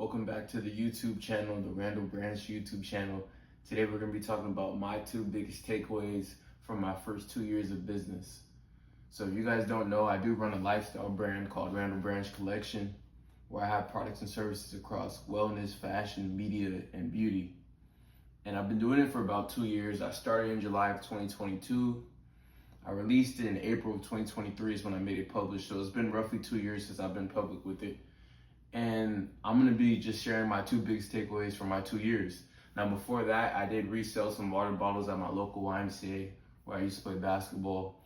Welcome back to the YouTube channel, the Randall Branch YouTube channel. Today we're going to be talking about my two biggest takeaways from my first 2 years of business. So if you guys don't know, I do run a lifestyle brand called RandallBranchCollection, where I have products and services across wellness, fashion, media, and beauty. And I've been doing it for about 2 years. I started in July of 2022. I released it in April of 2023 is when I made it published. So it's been roughly 2 years since I've been public with it. And I'm gonna be just sharing my two biggest takeaways from my 2 years. Now before that, I did resell some water bottles at my local YMCA where I used to play basketball.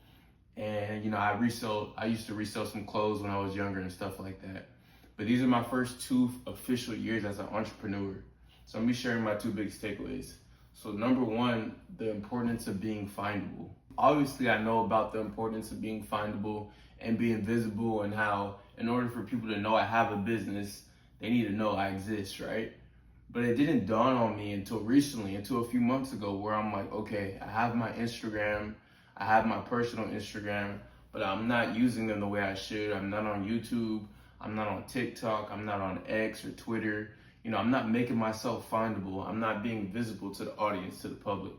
And I used to resell some clothes when I was younger and stuff like that. But these are my first 2 official years as an entrepreneur. So I'm gonna be sharing my two biggest takeaways. So number one, the importance of being findable. Obviously, I know about the importance of being findable and being visible, and how in order for people to know I have a business, they need to know I exist, right? But it didn't dawn on me until recently, until a few months ago, where I'm like, okay, I have my Instagram, I have my personal Instagram, but I'm not using them the way I should. I'm not on YouTube, I'm not on TikTok, I'm not on X or Twitter. I'm not making myself findable. I'm not being visible to the audience, to the public.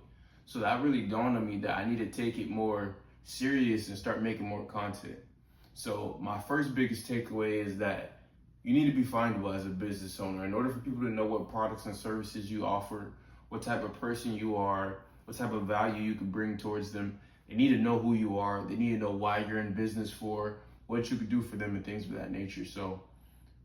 So that really dawned on me that I need to take it more serious and start making more content. So my first biggest takeaway is that you need to be findable as a business owner. In order for people to know what products and services you offer, what type of person you are, what type of value you can bring towards them, they need to know who you are. They need to know why you're in business for, what you could do for them, and things of that nature. So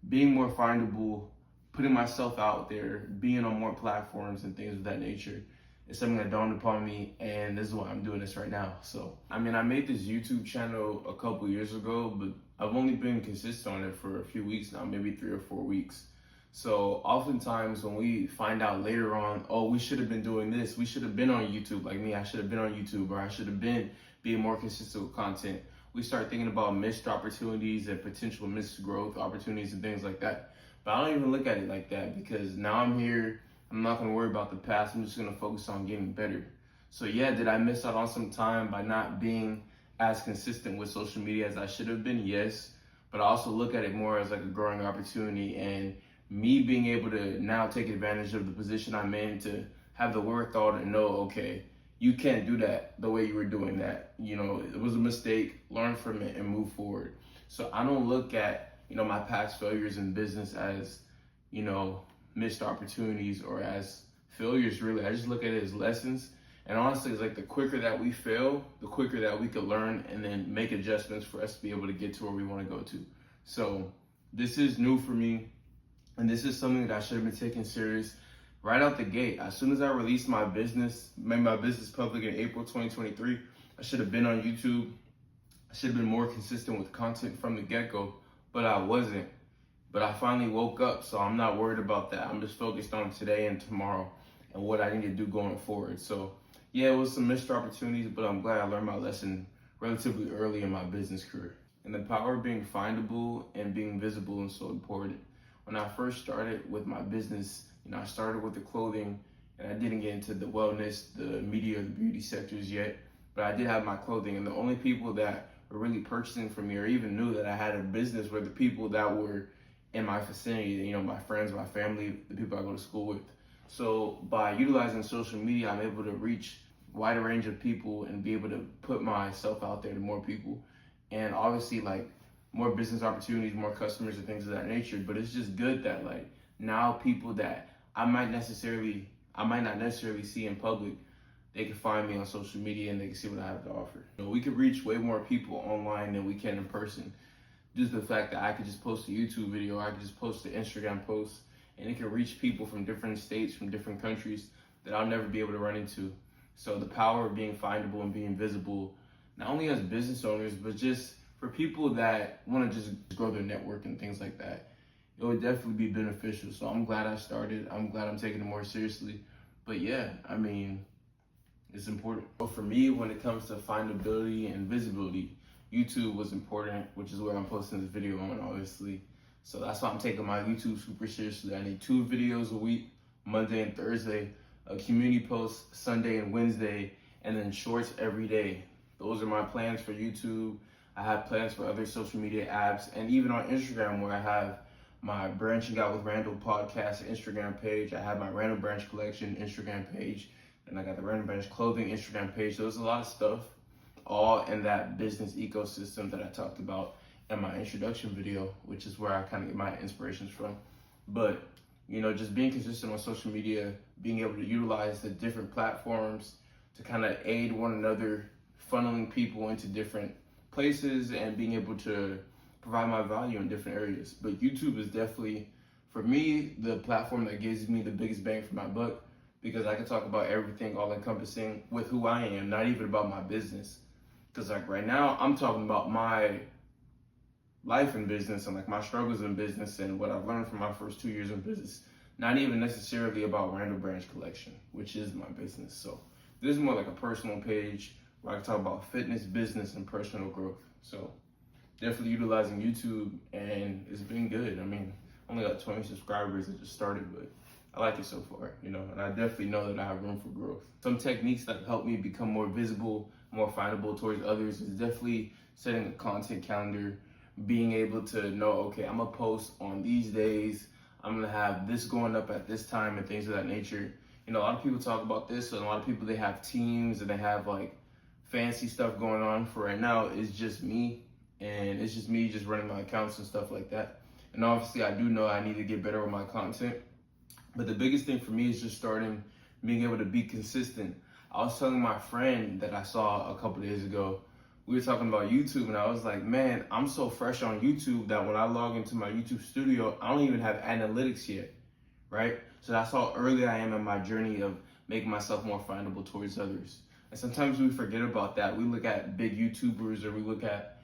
being more findable, putting myself out there, being on more platforms and things of that nature is something that dawned upon me, and this is why I'm doing this right now. So, I made this YouTube channel a couple years ago, but I've only been consistent on it for a few weeks now, maybe 3 or 4 weeks. So oftentimes when we find out later on, oh, we should have been doing this, we should have been on YouTube, like me, I should have been on YouTube, or I should have been being more consistent with content. We start thinking about missed opportunities and potential missed growth opportunities and things like that. But I don't even look at it like that, because now I'm here. I'm not going to worry about the past. I'm just going to focus on getting better. So yeah, did I miss out on some time by not being as consistent with social media as I should have been? Yes. But I also look at it more as like a growing opportunity, and me being able to now take advantage of the position I'm in, to have the wherewithal to know, okay, you can't do that the way you were doing that. It was a mistake, learn from it and move forward. So I don't look at, my past failures in business as, missed opportunities or as failures, really. I just look at it as lessons. And honestly, it's like the quicker that we fail, the quicker that we could learn and then make adjustments for us to be able to get to where we want to go to. So this is new for me, and this is something that I should have been taking serious right out the gate. As soon as I released my business, made my business public in April 2023, I should have been on YouTube. I should have been more consistent with content from the get-go, but I wasn't. But I finally woke up, so I'm not worried about that. I'm just focused on today and tomorrow and what I need to do going forward. So yeah, it was some missed opportunities, but I'm glad I learned my lesson relatively early in my business career. And the power of being findable and being visible is so important. When I first started with my business, I started with the clothing, and I didn't get into the wellness, the media, or the beauty sectors yet, but I did have my clothing. And the only people that were really purchasing from me or even knew that I had a business were the people that were in my vicinity, my friends, my family, the people I go to school with. So by utilizing social media, I'm able to reach a wider range of people and be able to put myself out there to more people. And obviously, more business opportunities, more customers, and things of that nature. But it's just good that now people that I might not necessarily see in public, they can find me on social media and they can see what I have to offer. We could reach way more people online than we can in person. Just the fact that I could just post a YouTube video, I could just post an Instagram post, and it can reach people from different states, from different countries that I'll never be able to run into. So the power of being findable and being visible, not only as business owners, but just for people that want to just grow their network and things like that, it would definitely be beneficial. So I'm glad I started. I'm glad I'm taking it more seriously. But yeah, it's important. But for me, when it comes to findability and visibility, YouTube was important, which is where I'm posting this video on, obviously. So that's why I'm taking my YouTube super seriously. I need 2 videos a week, Monday and Thursday, a community post Sunday and Wednesday, and then shorts every day. Those are my plans for YouTube. I have plans for other social media apps, and even on Instagram, where I have my Branching Out with Randall podcast Instagram page. I have my Randall Branch Collection Instagram page, and I got the Randall Branch Clothing Instagram page. So there's a lot of stuff all in that business ecosystem that I talked about in my introduction video, which is where I kind of get my inspirations from. But, you know, just being consistent on social media, being able to utilize the different platforms to kind of aid one another, funneling people into different places and being able to provide my value in different areas. But YouTube is definitely, for me, the platform that gives me the biggest bang for my buck, because I can talk about everything all encompassing with who I am, not even about my business. Because like right now, I'm talking about my life in business and like my struggles in business and what I've learned from my first 2 years in business, not even necessarily about Randall Branch Collection, which is my business. So this is more like a personal page where I can talk about fitness, business, and personal growth. So definitely utilizing YouTube, and it's been good. I mean, I only got 20 subscribers. It just started, but I like it so far, you know, and I definitely know that I have room for growth. Some techniques that help me become more visible, more findable towards others is definitely setting a content calendar, being able to know, okay, I'm gonna post on these days, I'm gonna have this going up at this time and things of that nature. You know, a lot of people talk about this, and a lot of people, they have teams and they have like fancy stuff going on. For right now, it's just me, and it's just me just running my accounts and stuff like that. And obviously I do know I need to get better with my content. But the biggest thing for me is just starting, being able to be consistent. I was telling my friend that I saw a couple days ago, we were talking about YouTube, and I was like, man, I'm so fresh on YouTube that when I log into my YouTube studio, I don't even have analytics yet, right? So that's how early I am in my journey of making myself more findable towards others. And sometimes we forget about that. We look at big YouTubers, or we look at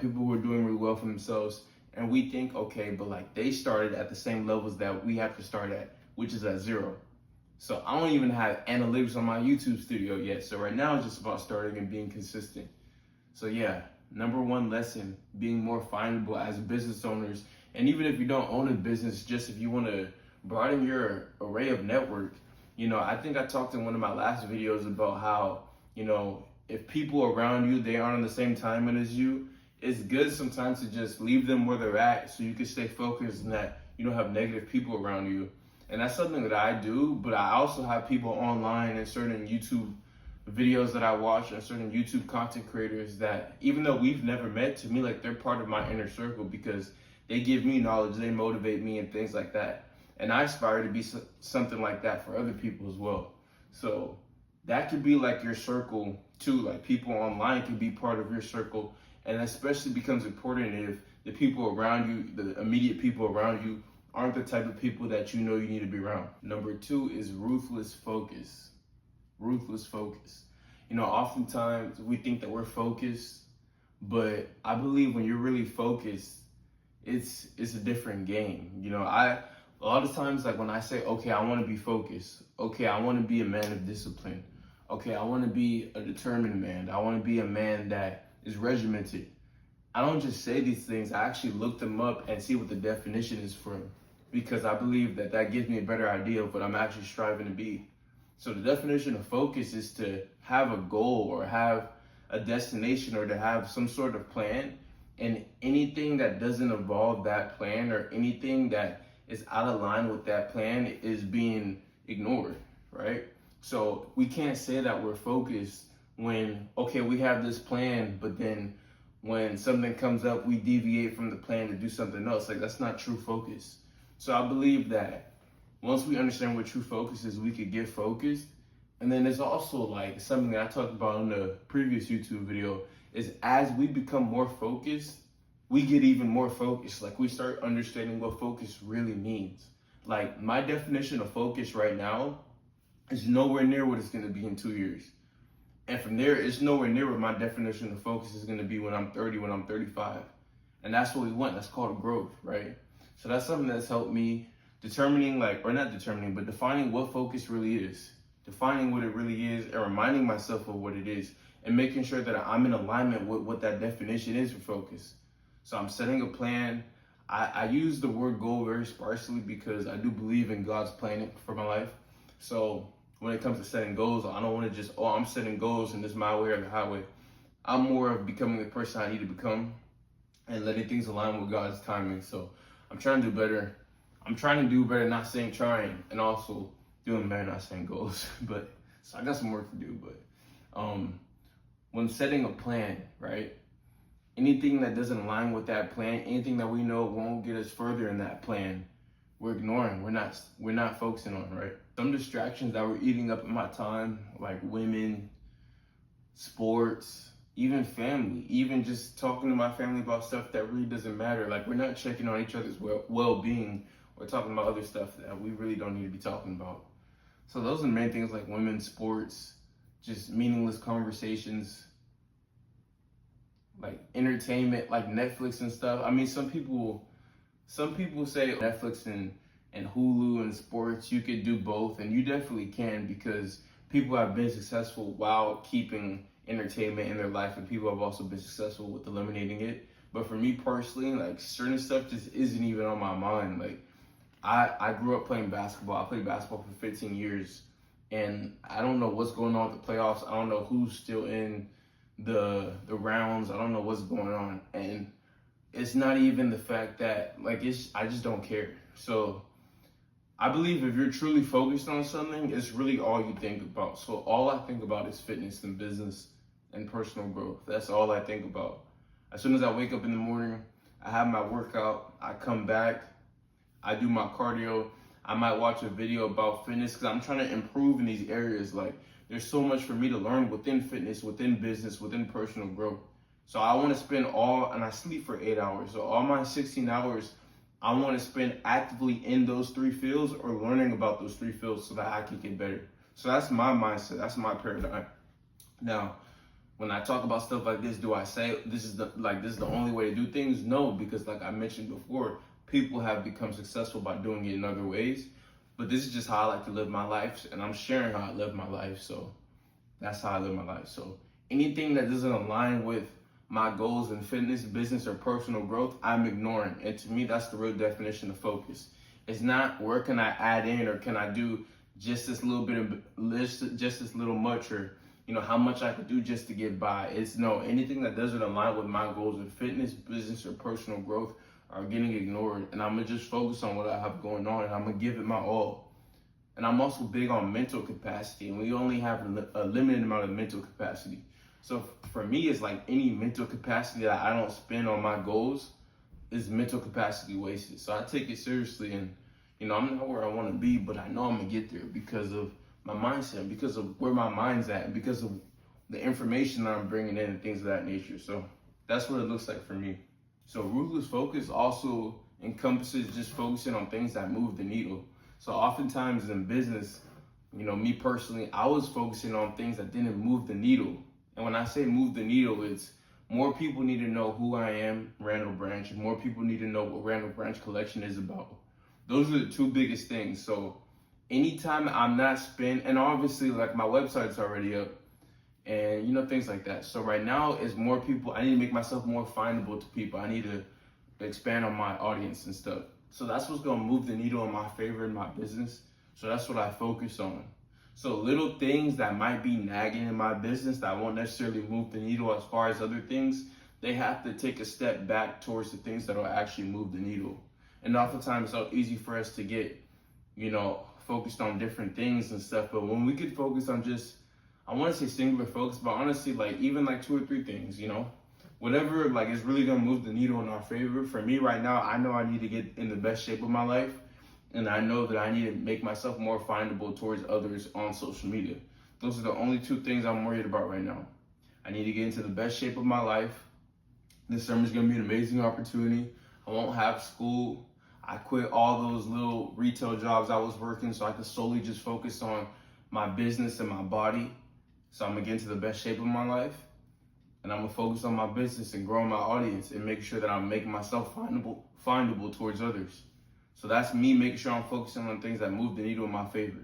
people who are doing really well for themselves, and we think, okay, but like they started at the same levels that we have to start at, which is at 0. So I don't even have analytics on my YouTube studio yet. So right now it's just about starting and being consistent. So yeah, number one lesson, being more findable as business owners. And even if you don't own a business, just if you want to broaden your array of network, you know, I think I talked in one of my last videos about how, you know, if people around you, they aren't on the same timeline as you, it's good sometimes to just leave them where they're at so you can stay focused and that you don't have negative people around you. And that's something that I do, but I also have people online and certain YouTube videos that I watch and certain YouTube content creators that, even though we've never met, to me, like they're part of my inner circle because they give me knowledge, they motivate me and things like that. And I aspire to be something like that for other people as well. So that could be like your circle too, like people online can be part of your circle. And especially becomes important if the people around you, the immediate people around you, aren't the type of people that you know you need to be around. Number 2 is ruthless focus. Ruthless focus. You know, oftentimes we think that we're focused, but I believe when you're really focused, it's a different game. You know, a lot of times, like when I say, okay, I want to be focused. Okay, I want to be a man of discipline. Okay, I want to be a determined man. I want to be a man that is regimented. I don't just say these things. I actually look them up and see what the definition is for them, because I believe that that gives me a better idea of what I'm actually striving to be. So the definition of focus is to have a goal or have a destination or to have some sort of plan, and anything that doesn't involve that plan or anything that is out of line with that plan is being ignored, right? So we can't say that we're focused when, okay, we have this plan, but then when something comes up, we deviate from the plan to do something else. Like, that's not true focus. So I believe that once we understand what true focus is, we could get focused. And then there's also like something that I talked about in the previous YouTube video is as we become more focused, we get even more focused. Like we start understanding what focus really means. Like my definition of focus right now is nowhere near what it's going to be in 2 years. And from there, it's nowhere near what my definition of focus is going to be when I'm 30, when I'm 35. And that's what we want. That's called growth, right? So that's something that's helped me defining what focus really is, defining what it really is, and reminding myself of what it is, and making sure that I'm in alignment with what that definition is for focus. So I'm setting a plan. I use the word goal very sparsely because I do believe in God's plan for my life. So when it comes to setting goals, I don't want to just, I'm setting goals and this is my way or the highway. I'm more of becoming the person I need to become and letting things align with God's timing. So I'm trying to do better. I'm trying to do better, not saying trying, and also doing better, not saying goals. But so I got some work to do. But when setting a plan, right? Anything that doesn't align with that plan, anything that we know won't get us further in that plan, we're ignoring. We're not focusing on, right? Some distractions that were eating up my time, like women, sports, even family, even just talking to my family about stuff that really doesn't matter. Like, we're not checking on each other's well-being. We're talking about other stuff that we really don't need to be talking about. So those are the main things, like women, sports, just meaningless conversations, like entertainment, like Netflix and stuff. I mean, some people say Netflix and Hulu and sports, you could do both, and you definitely can, because people have been successful while keeping entertainment in their life, and people have also been successful with eliminating it. But for me personally, like, certain stuff just isn't even on my mind. Like, I grew up playing basketball. I played basketball for 15 years, and I don't know what's going on with the playoffs. I don't know who's still in the rounds. I don't know what's going on, and it's not even the fact that, like, I just don't care. So I believe if you're truly focused on something, it's really all you think about. So all I think about is fitness and business and personal growth. That's all I think about. As soon as I wake up in the morning, I have my workout, I come back, I do my cardio, I might watch a video about fitness, because I'm trying to improve in these areas. Like, there's so much for me to learn within fitness, within business, within personal growth. So I want to spend and I sleep for 8 hours. So all my 16 hours, I want to spend actively in those 3 fields or learning about those 3 fields so that I can get better. So that's my mindset. That's my paradigm. Now, when I talk about stuff like this, do I say this is the only way to do things? No, because like I mentioned before, people have become successful by doing it in other ways. But this is just how I like to live my life, and I'm sharing how I live my life. So that's how I live my life. So anything that doesn't align with my goals in fitness, business, or personal growth, I'm ignoring. And to me, that's the real definition of focus. It's not where can I add in, or can I do just this little bit of just this little much, or how much I could do just to get by. It's no, anything that doesn't align with my goals in fitness, business, or personal growth are getting ignored. And I'm gonna just focus on what I have going on, and I'm gonna give it my all. And I'm also big on mental capacity, and we only have a limited amount of mental capacity. So for me, it's like any mental capacity that I don't spend on my goals is mental capacity wasted. So I take it seriously, and I'm not where I want to be, but I know I'm gonna get there because of my mindset, because of where my mind's at, and because of the information that I'm bringing in and things of that nature. So that's what it looks like for me. So ruthless focus also encompasses just focusing on things that move the needle. So oftentimes in business, me personally, I was focusing on things that didn't move the needle. And when I say move the needle, it's more people need to know who I am, Randall Branch, and more people need to know what RandallBranchCollection is about. Those are the 2 biggest things. So anytime I'm not and obviously, like, my website's already up, and things like that. So right now is more people. I need to make myself more findable to people. I need to expand on my audience and stuff. So that's what's gonna move the needle in my favor in my business. So that's what I focus on. So little things that might be nagging in my business that won't necessarily move the needle as far as other things, they have to take a step back towards the things that will actually move the needle. And oftentimes it's so easy for us to get, focused on different things and stuff. But when we could focus on just, I want to say singular focus, but honestly, like, even like 2 or 3 things, whatever, like, is really gonna move the needle in our favor. For me right now, I know I need to get in the best shape of my life, and I know that I need to make myself more findable towards others on social media. Those are the only 2 things I'm worried about right now. I need to get into the best shape of my life. This summer is gonna be an amazing opportunity. I won't have school. I quit all those little retail jobs I was working so I could solely just focus on my business and my body. So I'm gonna get into the best shape of my life, and I'm gonna focus on my business and growing my audience and making sure that I'm making myself findable towards others. So that's me making sure I'm focusing on things that move the needle in my favor.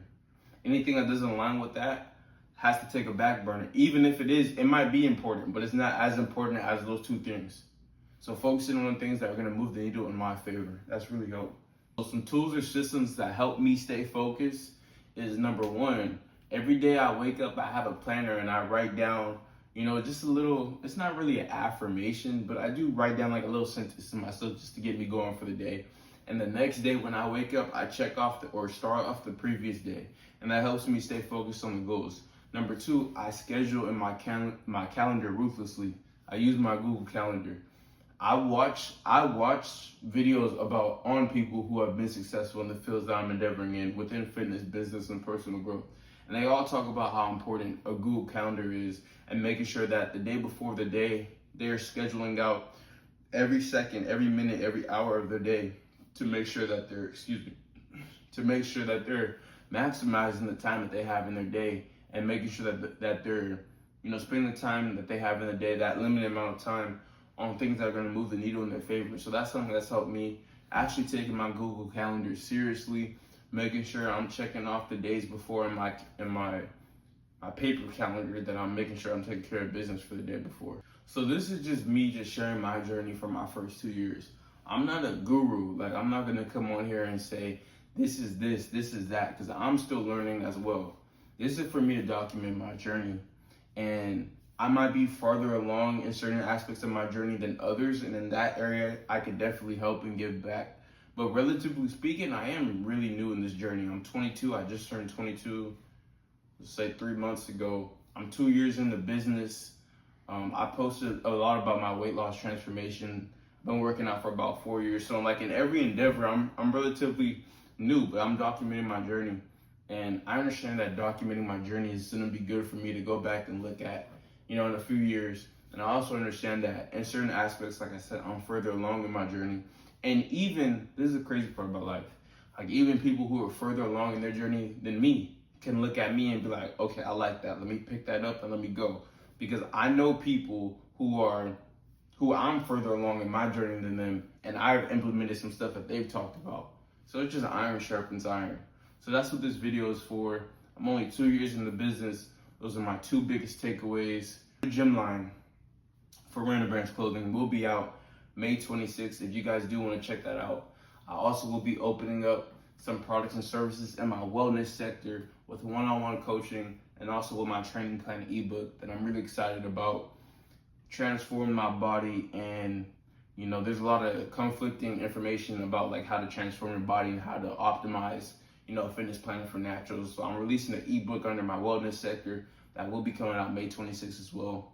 Anything that doesn't align with that has to take a back burner. Even if it might be important, but it's not as important as those 2 things. So focusing on the things that are gonna move the needle in my favor, that's really helpful. So some tools or systems that help me stay focused is, number 1, every day I wake up, I have a planner and I write down, just a little, it's not really an affirmation, but I do write down like a little sentence to myself just to get me going for the day. And the next day when I wake up, I check off or start off the previous day. And that helps me stay focused on the goals. Number 2, I schedule in my calendar ruthlessly. I use my Google Calendar. I watch videos on people who have been successful in the fields that I'm endeavoring in within fitness, business, and personal growth. And they all talk about how important a Google Calendar is and making sure that the day before the day, they're scheduling out every second, every minute, every hour of their day to make sure that they're maximizing the time that they have in their day and making sure that they're spending the time that they have in the day, that limited amount of time, on things that are going to move the needle in their favor. So that's something that's helped me actually taking my Google Calendar seriously, making sure I'm checking off the days before in my paper calendar, that I'm making sure I'm taking care of business for the day before. So this is just me just sharing my journey for my first 2 years. I'm not a guru. Like, I'm not going to come on here and say, this is that, because I'm still learning as well. This is for me to document my journey. And I might be farther along in certain aspects of my journey than others. And in that area, I could definitely help and give back. But relatively speaking, I am really new in this journey. I'm 22. I just turned 22, let's say 3 months ago. I'm 2 years in the business. I posted a lot about my weight loss transformation. I've been working out for about 4 years. So like in every endeavor, I'm relatively new, but I'm documenting my journey. And I understand that documenting my journey is going to be good for me to go back and look at, in a few years. And I also understand that in certain aspects, like I said, I'm further along in my journey. And even, this is the crazy part about life, like even people who are further along in their journey than me can look at me and be like, okay, I like that. Let me pick that up and let me go. Because I know people who I'm further along in my journey than them, and I've implemented some stuff that they've talked about. So it's just iron sharpens iron. So that's what this video is for. I'm only 2 years in the business. Those are my 2 biggest takeaways. The gym line for Randall Branch Clothing will be out May 26th if you guys do want to check that out. I also will be opening up some products and services in my wellness sector with one-on-one coaching, and also with my training plan ebook that I'm really excited about, transforming my body. And there's a lot of conflicting information about like how to transform your body and how to optimize a fitness plan for naturals. So I'm releasing an ebook under my wellness sector that will be coming out May 26th as well.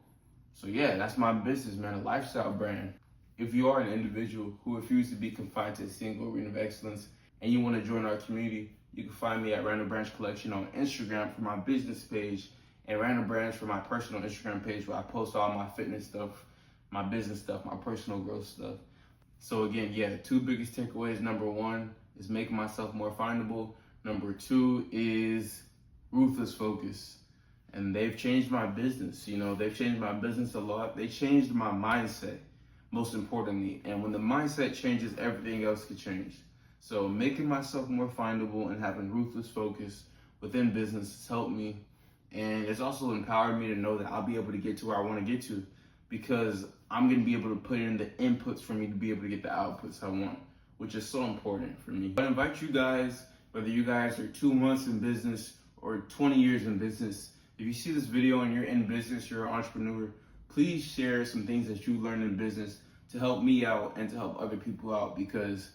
So yeah, that's my business, man, a lifestyle brand. If you are an individual who refuses to be confined to a single arena of excellence and you want to join our community, you can find me at RandallBranchCollection on Instagram for my business page, and Randall Branch for my personal Instagram page, where I post all my fitness stuff, my business stuff, my personal growth stuff. So again, yeah, 2 biggest takeaways. Number 1 is making myself more findable. Number 2 is ruthless focus. And they've changed my business. They've changed my business a lot. They changed my mindset, most importantly. And when the mindset changes, everything else can change. So making myself more findable and having ruthless focus within business has helped me. And it's also empowered me to know that I'll be able to get to where I want to get to, because I'm going to be able to put in the inputs for me to be able to get the outputs I want, which is so important for me. I invite you guys, whether you guys are 2 months in business or 20 years in business, if you see this video and you're in business, you're an entrepreneur, please share some things that you learned in business to help me out and to help other people out. Because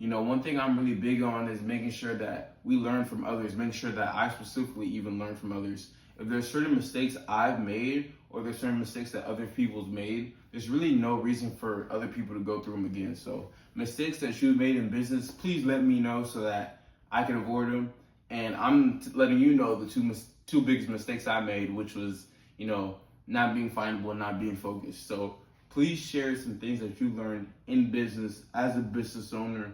one thing I'm really big on is making sure that we learn from others, making sure that I specifically even learn from others. If there's certain mistakes I've made or there's certain mistakes that other people's made, there's really no reason for other people to go through them again. So mistakes that you've made in business, please let me know so that I can avoid them. And I'm letting you know the two biggest mistakes I made, which was, not being findable and not being focused. So please share some things that you learned in business, as a business owner,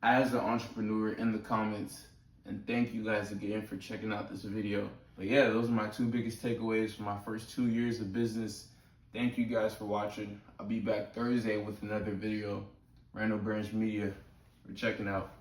as an entrepreneur, in the comments. And thank you guys again for checking out this video. But yeah, those are my 2 biggest takeaways from my first 2 years of business. Thank you guys for watching. I'll be back Thursday with another video. Randall Branch Media. We're checking out.